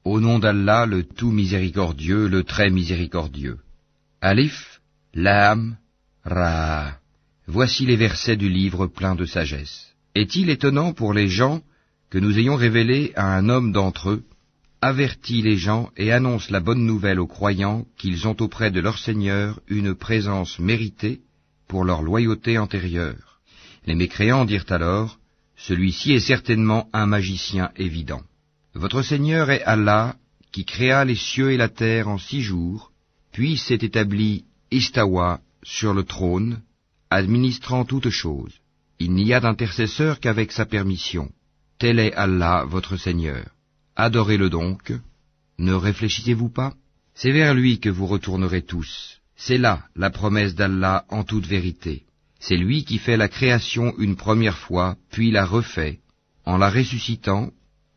Au nom d'Allah, le tout miséricordieux, le très miséricordieux. Alif, Lam, Ra. Voici les versets du livre plein de sagesse. Est-il étonnant pour les gens que nous ayons révélé à un homme d'entre eux, avertit les gens et annonce la bonne nouvelle aux croyants qu'ils ont auprès de leur Seigneur une présence méritée pour leur loyauté antérieure. Les mécréants dirent alors, celui-ci est certainement un magicien évident. Votre Seigneur est Allah, qui créa les cieux et la terre en 6 jours, puis s'est établi Istawa sur le trône, administrant toutes choses. Il n'y a d'intercesseur qu'avec sa permission. Tel est Allah, votre Seigneur. Adorez-le donc. Ne réfléchissez-vous pas? C'est vers lui que vous retournerez tous. C'est là la promesse d'Allah en toute vérité. C'est lui qui fait la création une première fois, puis la refait, en la ressuscitant,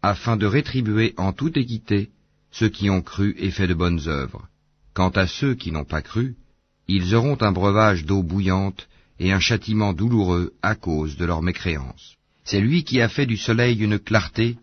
afin de rétribuer en toute équité ceux qui ont cru et fait de bonnes œuvres. Quant à ceux qui n'ont pas cru, ils auront un breuvage d'eau bouillante et un châtiment douloureux à cause de leur mécréance. C'est lui qui a fait du soleil une clarté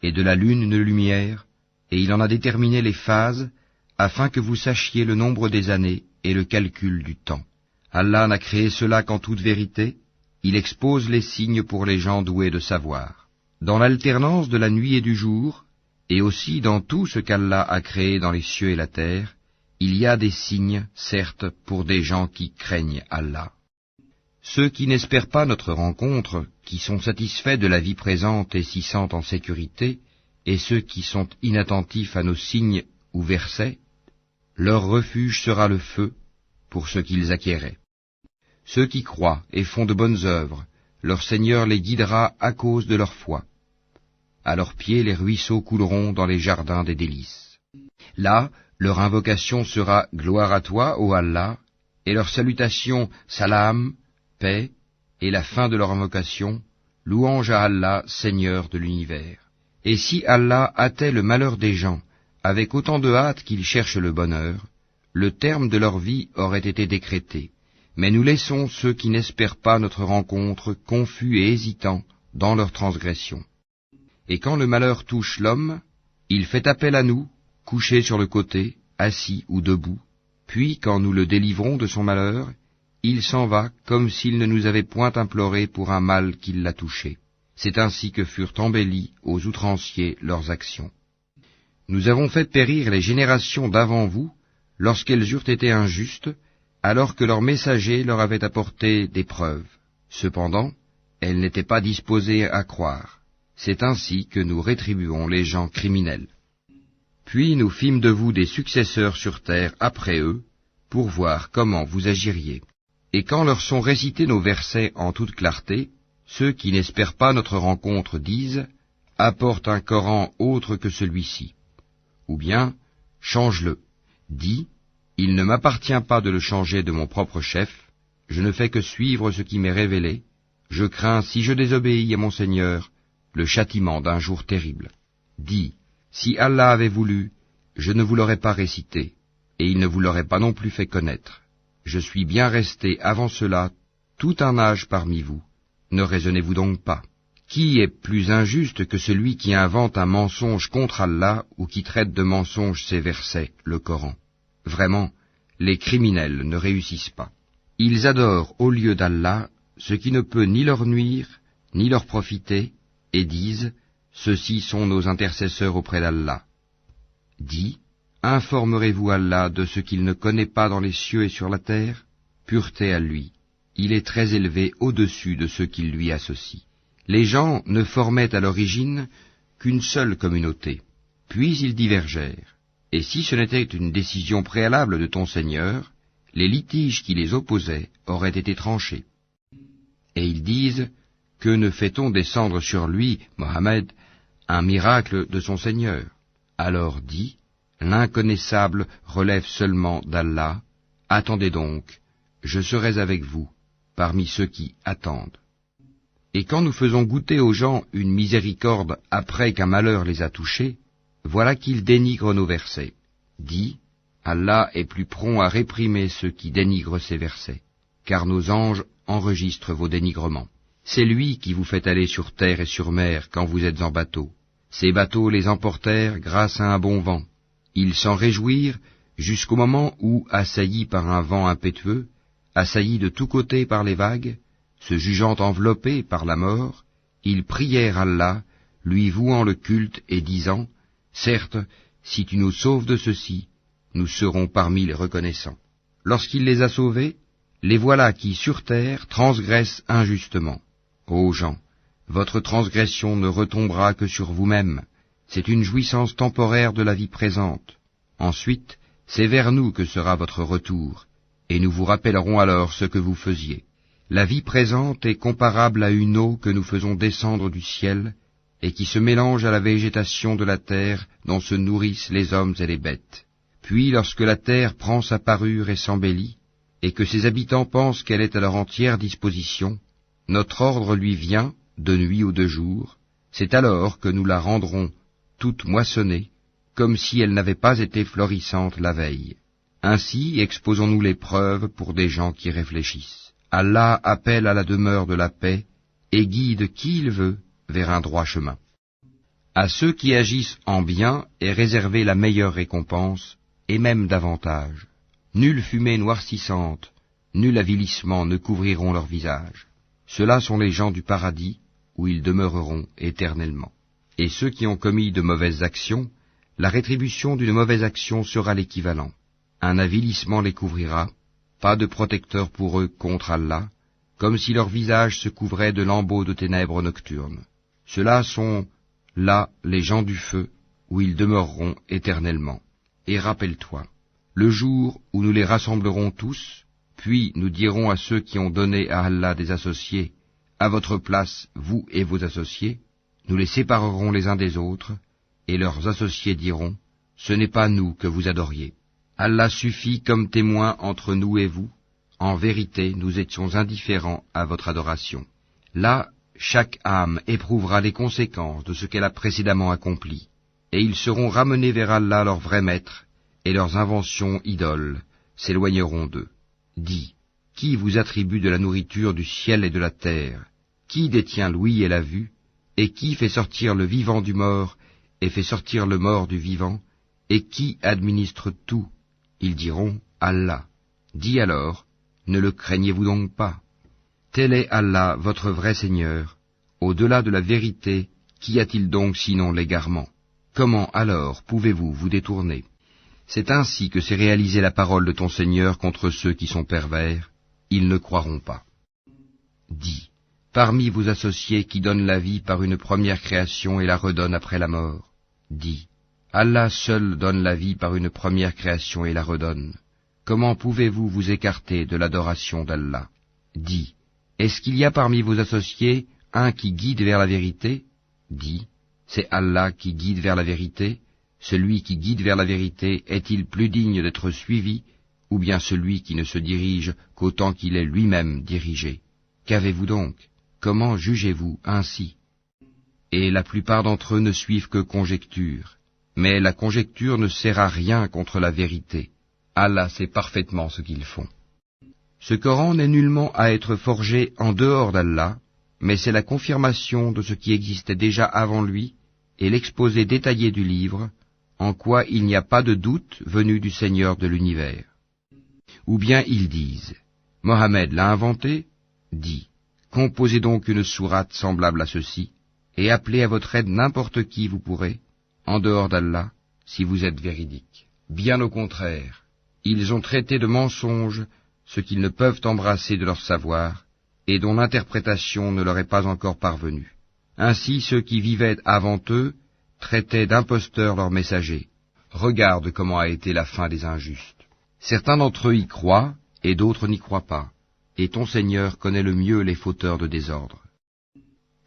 et de la lune une lumière, et il en a déterminé les phases, afin que vous sachiez le nombre des années et le calcul du temps. Allah n'a créé cela qu'en toute vérité, il expose les signes pour les gens doués de savoir. Dans l'alternance de la nuit et du jour, et aussi dans tout ce qu'Allah a créé dans les cieux et la terre, il y a des signes, certes, pour des gens qui craignent Allah. Ceux qui n'espèrent pas notre rencontre, qui sont satisfaits de la vie présente et s'y sentent en sécurité, et ceux qui sont inattentifs à nos signes ou versets, leur refuge sera le feu pour ce qu'ils acquéraient. Ceux qui croient et font de bonnes œuvres, leur Seigneur les guidera à cause de leur foi. À leurs pieds les ruisseaux couleront dans les jardins des délices. Là, leur invocation sera « Gloire à toi, ô Allah », et leur salutation « Salam », paix, et la fin de leur invocation « Louange à Allah, Seigneur de l'univers ». Et si Allah hâtait le malheur des gens, avec autant de hâte qu'ils cherchent le bonheur, le terme de leur vie aurait été décrété. Mais nous laissons ceux qui n'espèrent pas notre rencontre confus et hésitants dans leur transgression. Et quand le malheur touche l'homme, il fait appel à nous, couché sur le côté, assis ou debout, puis quand nous le délivrons de son malheur, il s'en va comme s'il ne nous avait point imploré pour un mal qui l'a touché. C'est ainsi que furent embellies aux outranciers leurs actions. Nous avons fait périr les générations d'avant vous, lorsqu'elles eurent été injustes, alors que leurs messagers leur avaient apporté des preuves. Cependant, elles n'étaient pas disposées à croire. C'est ainsi que nous rétribuons les gens criminels. Puis nous fîmes de vous des successeurs sur terre après eux, pour voir comment vous agiriez. Et quand leur sont récités nos versets en toute clarté, ceux qui n'espèrent pas notre rencontre disent « Apporte un Coran autre que celui-ci » ou bien « Change-le » Dis « Il ne m'appartient pas de le changer de mon propre chef, je ne fais que suivre ce qui m'est révélé, je crains, si je désobéis à mon Seigneur, le châtiment d'un jour terrible. Dis, si Allah avait voulu, je ne vous l'aurais pas récité, et il ne vous l'aurait pas non plus fait connaître. Je suis bien resté avant cela tout un âge parmi vous. Ne raisonnez-vous donc pas. Qui est plus injuste que celui qui invente un mensonge contre Allah ou qui traite de mensonge ses versets, le Coran? Vraiment, les criminels ne réussissent pas. Ils adorent au lieu d'Allah ce qui ne peut ni leur nuire, ni leur profiter, et disent, ceux-ci sont nos intercesseurs auprès d'Allah. Dis, informerez-vous Allah de ce qu'il ne connaît pas dans les cieux et sur la terre? Pureté à lui, il est très élevé au-dessus de ceux qui lui associent. Les gens ne formaient à l'origine qu'une seule communauté, puis ils divergèrent. Et si ce n'était une décision préalable de ton Seigneur, les litiges qui les opposaient auraient été tranchés. Et ils disent, que ne fait-on descendre sur lui, Mohammed, un miracle de son Seigneur? Alors dis, l'inconnaissable relève seulement d'Allah, attendez donc, je serai avec vous, parmi ceux qui attendent. Et quand nous faisons goûter aux gens une miséricorde après qu'un malheur les a touchés, voilà qu'ils dénigrent nos versets. Dis, Allah est plus prompt à réprimer ceux qui dénigrent ses versets, car nos anges enregistrent vos dénigrements. C'est lui qui vous fait aller sur terre et sur mer quand vous êtes en bateau. Ces bateaux les emportèrent grâce à un bon vent. Ils s'en réjouirent jusqu'au moment où, assaillis par un vent impétueux, assaillis de tous côtés par les vagues, se jugeant enveloppés par la mort, ils prièrent Allah, lui vouant le culte et disant, « Certes, si tu nous sauves de ceci, nous serons parmi les reconnaissants. » Lorsqu'il les a sauvés, les voilà qui, sur terre, transgressent injustement. Ô gens, votre transgression ne retombera que sur vous-même, c'est une jouissance temporaire de la vie présente. Ensuite, c'est vers nous que sera votre retour, et nous vous rappellerons alors ce que vous faisiez. La vie présente est comparable à une eau que nous faisons descendre du ciel, et qui se mélange à la végétation de la terre dont se nourrissent les hommes et les bêtes. Puis, lorsque la terre prend sa parure et s'embellit, et que ses habitants pensent qu'elle est à leur entière disposition, notre ordre lui vient, de nuit ou de jour, c'est alors que nous la rendrons toute moissonnée, comme si elle n'avait pas été florissante la veille. Ainsi exposons-nous les preuves pour des gens qui réfléchissent. Allah appelle à la demeure de la paix et guide qui il veut vers un droit chemin. À ceux qui agissent en bien est réservée la meilleure récompense, et même davantage. Nulle fumée noircissante, nul avilissement ne couvriront leur visage. Ceux-là sont les gens du paradis, où ils demeureront éternellement. Et ceux qui ont commis de mauvaises actions, la rétribution d'une mauvaise action sera l'équivalent. Un avilissement les couvrira, pas de protecteur pour eux contre Allah, comme si leur visage se couvrait de lambeaux de ténèbres nocturnes. Ceux-là sont, là, les gens du feu, où ils demeureront éternellement. Et rappelle-toi, le jour où nous les rassemblerons tous, puis nous dirons à ceux qui ont donné à Allah des associés, à votre place, vous et vos associés, nous les séparerons les uns des autres, et leurs associés diront, ce n'est pas nous que vous adoriez. Allah suffit comme témoin entre nous et vous, en vérité nous étions indifférents à votre adoration. Là, chaque âme éprouvera les conséquences de ce qu'elle a précédemment accompli, et ils seront ramenés vers Allah leur vrai maître, et leurs inventions idoles s'éloigneront d'eux. Dis, qui vous attribue de la nourriture du ciel et de la terre? Qui détient l'ouïe et la vue? Et qui fait sortir le vivant du mort, et fait sortir le mort du vivant? Et qui administre tout? Ils diront, Allah. Dis alors, ne le craignez-vous donc pas? Tel est Allah, votre vrai Seigneur. Au-delà de la vérité, qu'y a-t-il donc sinon l'égarement? Comment alors pouvez-vous vous détourner? C'est ainsi que s'est réalisée la parole de ton Seigneur contre ceux qui sont pervers. Ils ne croiront pas. Dis, parmi vos associés qui donnent la vie par une première création et la redonnent après la mort, dis, Allah seul donne la vie par une première création et la redonne. Comment pouvez-vous vous écarter de l'adoration d'Allah? Dis, est-ce qu'il y a parmi vos associés un qui guide vers la vérité? Dis, c'est Allah qui guide vers la vérité. Celui qui guide vers la vérité est-il plus digne d'être suivi, ou bien celui qui ne se dirige qu'autant qu'il est lui-même dirigé? Qu'avez-vous donc? Comment jugez-vous ainsi? Et la plupart d'entre eux ne suivent que conjectures. Mais la conjecture ne sert à rien contre la vérité. Allah sait parfaitement ce qu'ils font. Ce Coran n'est nullement à être forgé en dehors d'Allah, mais c'est la confirmation de ce qui existait déjà avant lui et l'exposé détaillé du livre, en quoi il n'y a pas de doute venu du Seigneur de l'univers. Ou bien ils disent, Mohammed l'a inventé? Dis, composez donc une sourate semblable à ceci, et appelez à votre aide n'importe qui vous pourrez, en dehors d'Allah, si vous êtes véridique. Bien au contraire, ils ont traité de mensonge ce qu'ils ne peuvent embrasser de leur savoir, et dont l'interprétation ne leur est pas encore parvenue. Ainsi ceux qui vivaient avant eux traitaient d'imposteurs leurs messagers. Regarde comment a été la fin des injustes. Certains d'entre eux y croient, et d'autres n'y croient pas, et ton Seigneur connaît le mieux les fauteurs de désordre.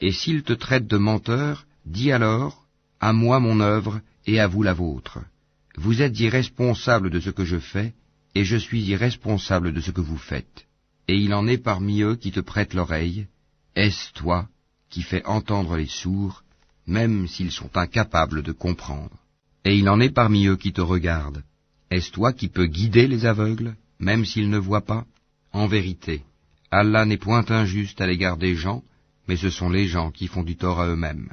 Et s'ils te traitent de menteur, dis alors, à moi mon œuvre, et à vous la vôtre. Vous êtes irresponsables de ce que je fais, et je suis irresponsable de ce que vous faites. Et il en est parmi eux qui te prêtent l'oreille. Est-ce toi qui fais entendre les sourds, même s'ils sont incapables de comprendre? Et il en est parmi eux qui te regardent. Est-ce toi qui peux guider les aveugles, même s'ils ne voient pas? En vérité, Allah n'est point injuste à l'égard des gens, mais ce sont les gens qui font du tort à eux-mêmes.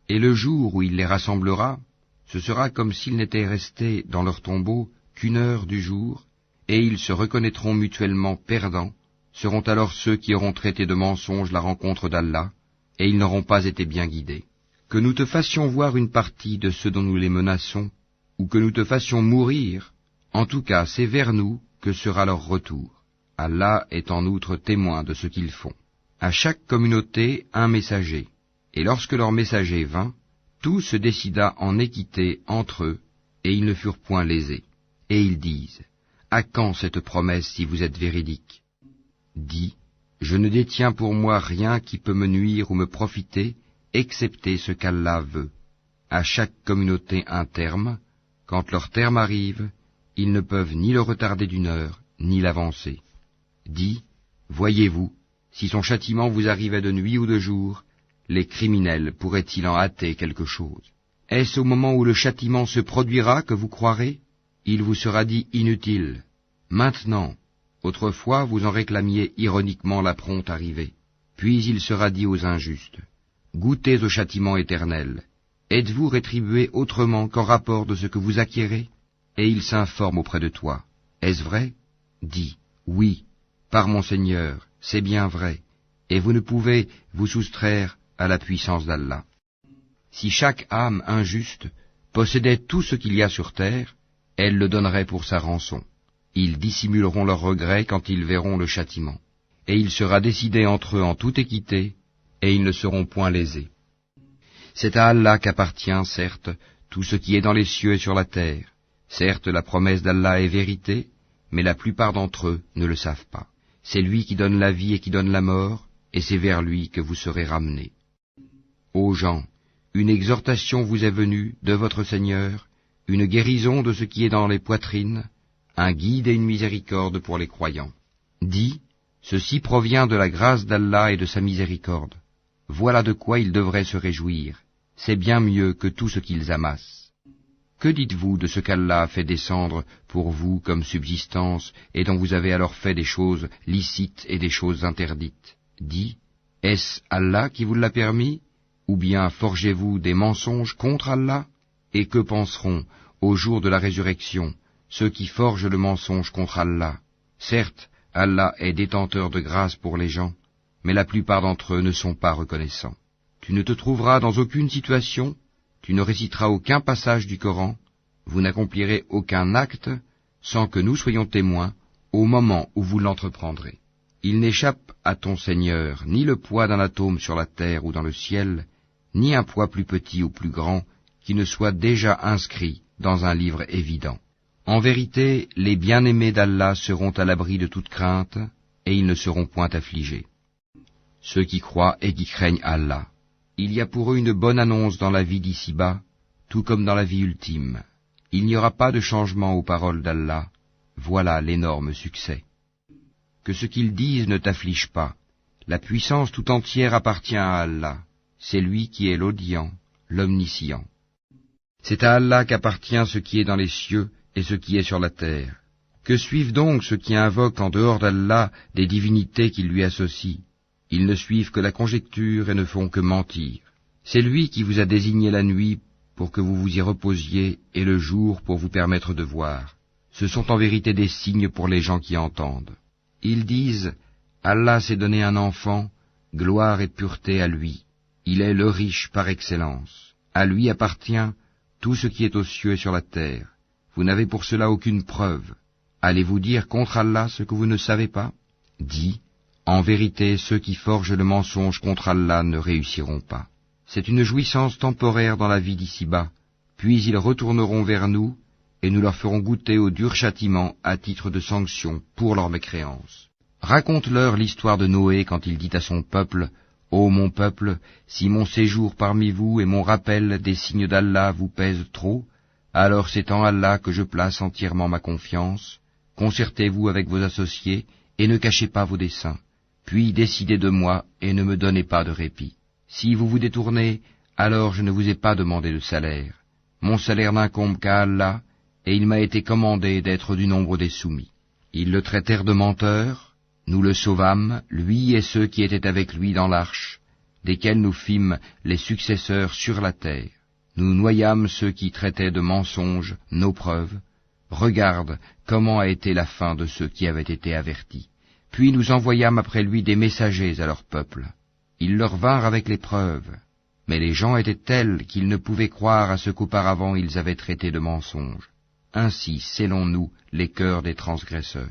Et le jour où il les rassemblera, ce sera comme s'ils n'étaient restés dans leur tombeau qu'1 heure du jour, et ils se reconnaîtront mutuellement perdants, seront alors ceux qui auront traité de mensonge la rencontre d'Allah, et ils n'auront pas été bien guidés. Que nous te fassions voir une partie de ceux dont nous les menaçons, ou que nous te fassions mourir, en tout cas c'est vers nous que sera leur retour. Allah est en outre témoin de ce qu'ils font. À chaque communauté un messager, et lorsque leur messager vint, tout se décida en équité entre eux, et ils ne furent point lésés. Et ils disent, à quand cette promesse si vous êtes véridique? Dis, je ne détiens pour moi rien qui peut me nuire ou me profiter, excepté ce qu'Allah veut. À chaque communauté un terme, quand leur terme arrive, ils ne peuvent ni le retarder d'1 heure, ni l'avancer. Dis, voyez-vous, si son châtiment vous arrivait de nuit ou de jour, les criminels pourraient-ils en hâter quelque chose? Est-ce au moment où le châtiment se produira que vous croirez? Il vous sera dit inutile. Maintenant, autrefois vous en réclamiez ironiquement la prompte arrivée. Puis il sera dit aux injustes, goûtez au châtiment éternel. Êtes-vous rétribués autrement qu'en rapport de ce que vous acquérez? Et ils s'informent auprès de toi. Est-ce vrai? Dis, oui, par mon Seigneur, c'est bien vrai, et vous ne pouvez vous soustraire à la puissance d'Allah. Si chaque âme injuste possédait tout ce qu'il y a sur terre, elle le donnerait pour sa rançon. Ils dissimuleront leurs regrets quand ils verront le châtiment. Et il sera décidé entre eux en toute équité, et ils ne seront point lésés. C'est à Allah qu'appartient, certes, tout ce qui est dans les cieux et sur la terre. Certes, la promesse d'Allah est vérité, mais la plupart d'entre eux ne le savent pas. C'est lui qui donne la vie et qui donne la mort, et c'est vers lui que vous serez ramenés. Ô gens, une exhortation vous est venue de votre Seigneur, une guérison de ce qui est dans les poitrines, un guide et une miséricorde pour les croyants. Dis, ceci provient de la grâce d'Allah et de sa miséricorde. Voilà de quoi ils devraient se réjouir. C'est bien mieux que tout ce qu'ils amassent. Que dites-vous de ce qu'Allah a fait descendre pour vous comme subsistance et dont vous avez alors fait des choses licites et des choses interdites? Dis, est-ce Allah qui vous l'a permis? Ou bien forgez-vous des mensonges contre Allah? Et que penseront, au jour de la résurrection, ceux qui forgent le mensonge contre Allah? Certes, Allah est détenteur de grâce pour les gens, mais la plupart d'entre eux ne sont pas reconnaissants. Tu ne te trouveras dans aucune situation, tu ne réciteras aucun passage du Coran, vous n'accomplirez aucun acte, sans que nous soyons témoins, au moment où vous l'entreprendrez. Il n'échappe à ton Seigneur ni le poids d'un atome sur la terre ou dans le ciel, ni un poids plus petit ou plus grand, qui ne soit déjà inscrit dans un livre évident. En vérité, les bien-aimés d'Allah seront à l'abri de toute crainte, et ils ne seront point affligés. Ceux qui croient et qui craignent Allah. Il y a pour eux une bonne annonce dans la vie d'ici-bas, tout comme dans la vie ultime. Il n'y aura pas de changement aux paroles d'Allah. Voilà l'énorme succès. Que ce qu'ils disent ne t'afflige pas. La puissance tout entière appartient à Allah. C'est lui qui est l'audient, l'omniscient. C'est à Allah qu'appartient ce qui est dans les cieux et ce qui est sur la terre. Que suivent donc ceux qui invoquent en dehors d'Allah des divinités qu'ils lui associent? Ils ne suivent que la conjecture et ne font que mentir. C'est lui qui vous a désigné la nuit pour que vous vous y reposiez et le jour pour vous permettre de voir. Ce sont en vérité des signes pour les gens qui entendent. Ils disent, Allah s'est donné un enfant, gloire et pureté à lui. Il est le riche par excellence. À lui appartient tout ce qui est aux cieux et sur la terre. Vous n'avez pour cela aucune preuve. Allez-vous dire contre Allah ce que vous ne savez pas? Dis, en vérité, ceux qui forgent le mensonge contre Allah ne réussiront pas. C'est une jouissance temporaire dans la vie d'ici-bas, puis ils retourneront vers nous, et nous leur ferons goûter au dur châtiment à titre de sanction pour leur mécréance. Raconte-leur l'histoire de Noé quand il dit à son peuple, « Ô mon peuple, si mon séjour parmi vous et mon rappel des signes d'Allah vous pèsent trop, alors c'est en Allah que je place entièrement ma confiance. Concertez-vous avec vos associés et ne cachez pas vos desseins. Puis décidez de moi et ne me donnez pas de répit. Si vous vous détournez, alors je ne vous ai pas demandé de salaire. Mon salaire n'incombe qu'à Allah, et il m'a été commandé d'être du nombre des soumis. » Ils le traitèrent de menteur, nous le sauvâmes, lui et ceux qui étaient avec lui dans l'arche. desquels nous fîmes les successeurs sur la terre. Nous noyâmes ceux qui traitaient de mensonges nos preuves. Regarde comment a été la fin de ceux qui avaient été avertis. Puis nous envoyâmes après lui des messagers à leur peuple. Ils leur vinrent avec les preuves. Mais les gens étaient tels qu'ils ne pouvaient croire à ce qu'auparavant ils avaient traité de mensonges. Ainsi scellons-nous les cœurs des transgresseurs.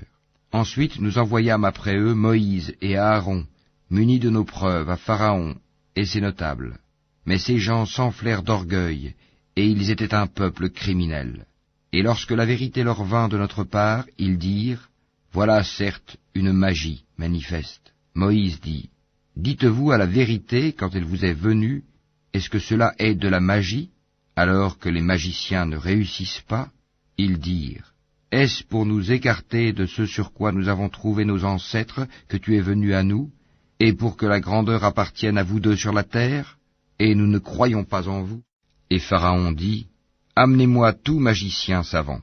Ensuite nous envoyâmes après eux Moïse et Aaron, munis de nos preuves, à Pharaon et ses notables. Mais ces gens s'enflèrent d'orgueil, et ils étaient un peuple criminel. Et lorsque la vérité leur vint de notre part, ils dirent, « Voilà certes une magie manifeste. » Moïse dit, « Dites-vous à la vérité quand elle vous est venue, est-ce que cela est de la magie, alors que les magiciens ne réussissent pas ?» Ils dirent, « Est-ce pour nous écarter de ce sur quoi nous avons trouvé nos ancêtres que tu es venu à nous, et pour que la grandeur appartienne à vous deux sur la terre, et nous ne croyons pas en vous ?» Et Pharaon dit, « Amenez-moi tout magicien savant. »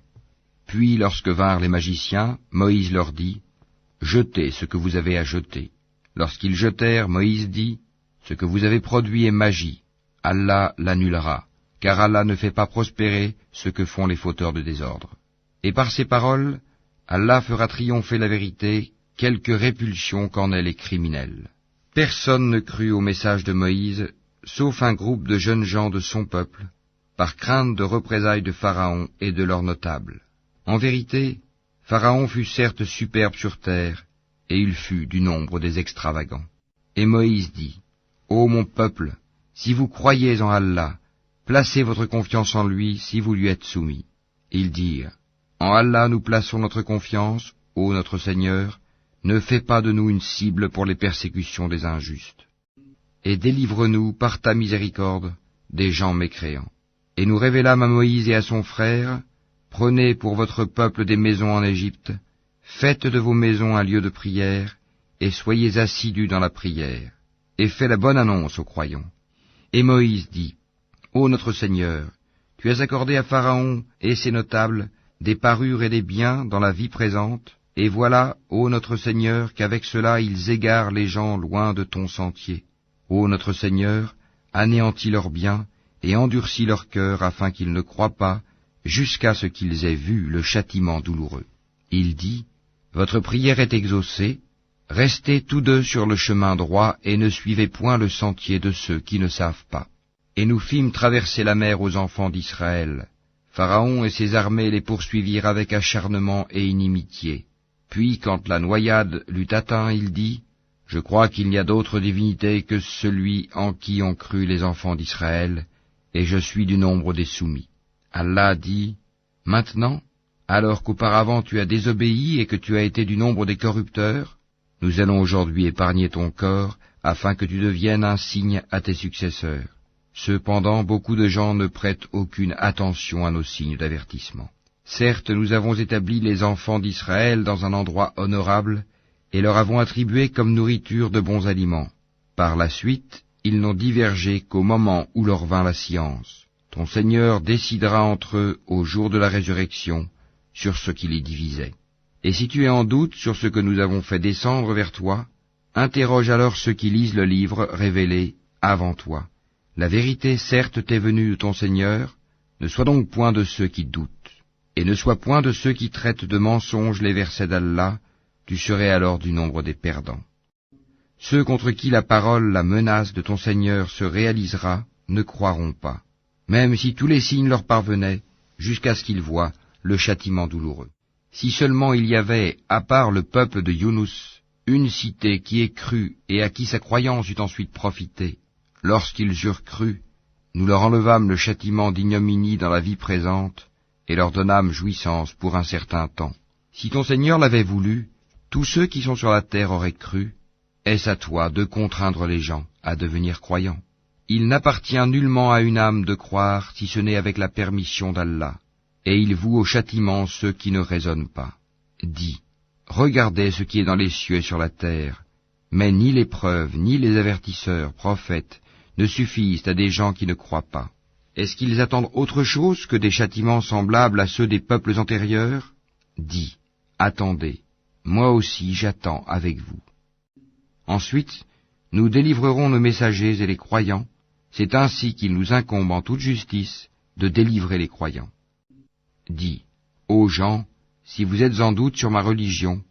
Puis lorsque vinrent les magiciens, Moïse leur dit, « Jetez ce que vous avez à jeter. » Lorsqu'ils jetèrent, Moïse dit, « Ce que vous avez produit est magie. Allah l'annulera, car Allah ne fait pas prospérer ce que font les fauteurs de désordre. Et par ces paroles, Allah fera triompher la vérité, quelque répulsion qu'en aient les criminels. » Personne ne crut au message de Moïse, sauf un groupe de jeunes gens de son peuple, par crainte de représailles de Pharaon et de leurs notables. En vérité, Pharaon fut certes superbe sur terre, et il fut du nombre des extravagants. Et Moïse dit, « Ô mon peuple, si vous croyez en Allah, placez votre confiance en lui si vous lui êtes soumis. » Ils dirent, « En Allah nous plaçons notre confiance, ô notre Seigneur, ne fais pas de nous une cible pour les persécutions des injustes. Et délivre-nous par ta miséricorde des gens mécréants. » Et nous révélâmes à Moïse et à son frère, « Prenez pour votre peuple des maisons en Égypte, faites de vos maisons un lieu de prière, et soyez assidus dans la prière, et faites la bonne annonce aux croyants. » Et Moïse dit, « Ô notre Seigneur, tu as accordé à Pharaon et ses notables des parures et des biens dans la vie présente, et voilà, ô notre Seigneur, qu'avec cela ils égarent les gens loin de ton sentier. Ô notre Seigneur, anéantis leurs biens, et endurcis leur cœur afin qu'ils ne croient pas, jusqu'à ce qu'ils aient vu le châtiment douloureux. » Il dit, « Votre prière est exaucée, restez tous deux sur le chemin droit et ne suivez point le sentier de ceux qui ne savent pas. » Et nous fîmes traverser la mer aux enfants d'Israël. Pharaon et ses armées les poursuivirent avec acharnement et inimitié. Puis, quand la noyade l'eut atteint, il dit, « Je crois qu'il n'y a d'autre divinité que celui en qui ont cru les enfants d'Israël, et je suis du nombre des soumis. » Allah dit, « Maintenant, alors qu'auparavant tu as désobéi et que tu as été du nombre des corrupteurs, nous allons aujourd'hui épargner ton corps, afin que tu deviennes un signe à tes successeurs. Cependant, beaucoup de gens ne prêtent aucune attention à nos signes d'avertissement. Certes, nous avons établi les enfants d'Israël dans un endroit honorable, et leur avons attribué comme nourriture de bons aliments. Par la suite, ils n'ont divergé qu'au moment où leur vint la science. Ton Seigneur décidera entre eux au jour de la résurrection sur ce qui les divisait. Et si tu es en doute sur ce que nous avons fait descendre vers toi, interroge alors ceux qui lisent le livre révélé avant toi. La vérité certes t'est venue de ton Seigneur, ne sois donc point de ceux qui doutent, et ne sois point de ceux qui traitent de mensonges les versets d'Allah, tu serais alors du nombre des perdants. Ceux contre qui la parole, la menace de ton Seigneur se réalisera, ne croiront pas, même si tous les signes leur parvenaient, jusqu'à ce qu'ils voient le châtiment douloureux. Si seulement il y avait, à part le peuple de Younous, une cité qui ait cru et à qui sa croyance eût ensuite profité, lorsqu'ils eurent cru, nous leur enlevâmes le châtiment d'ignominie dans la vie présente, et leur donnâmes jouissance pour un certain temps. Si ton Seigneur l'avait voulu, tous ceux qui sont sur la terre auraient cru. Est-ce à toi de contraindre les gens à devenir croyants? Il n'appartient nullement à une âme de croire si ce n'est avec la permission d'Allah, et il voue au châtiment ceux qui ne raisonnent pas. Dis, regardez ce qui est dans les cieux et sur la terre, mais ni les preuves, ni les avertisseurs, prophètes, ne suffisent à des gens qui ne croient pas. Est-ce qu'ils attendent autre chose que des châtiments semblables à ceux des peuples antérieurs? Dis, attendez, moi aussi j'attends avec vous. Ensuite, nous délivrerons nos messagers et les croyants, c'est ainsi qu'il nous incombe en toute justice de délivrer les croyants. Dis, ô gens, si vous êtes en doute sur ma religion,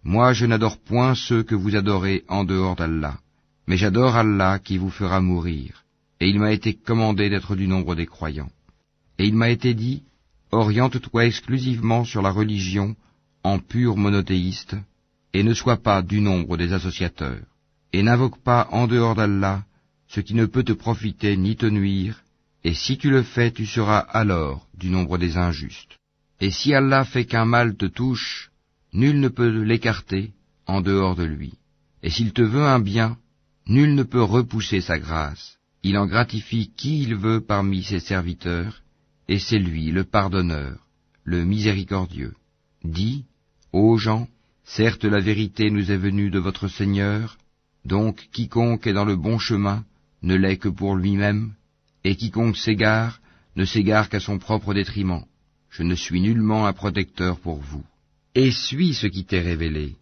moi je n'adore point ceux que vous adorez en dehors d'Allah, mais j'adore Allah qui vous fera mourir, et il m'a été commandé d'être du nombre des croyants. Et il m'a été dit, oriente-toi exclusivement sur la religion en pur monothéiste, et ne sois pas du nombre des associateurs, et n'invoque pas en dehors d'Allah ce qui ne peut te profiter ni te nuire, et si tu le fais, tu seras alors du nombre des injustes. Et si Allah fait qu'un mal te touche, nul ne peut l'écarter en dehors de lui. Et s'il te veut un bien, nul ne peut repousser sa grâce. Il en gratifie qui il veut parmi ses serviteurs, et c'est lui le pardonneur, le miséricordieux. Dis, ô gens, certes la vérité nous est venue de votre Seigneur, donc quiconque est dans le bon chemin ne l'est que pour lui-même, et quiconque s'égare ne s'égare qu'à son propre détriment. Je ne suis nullement un protecteur pour vous. Et suis ce qui t'est révélé.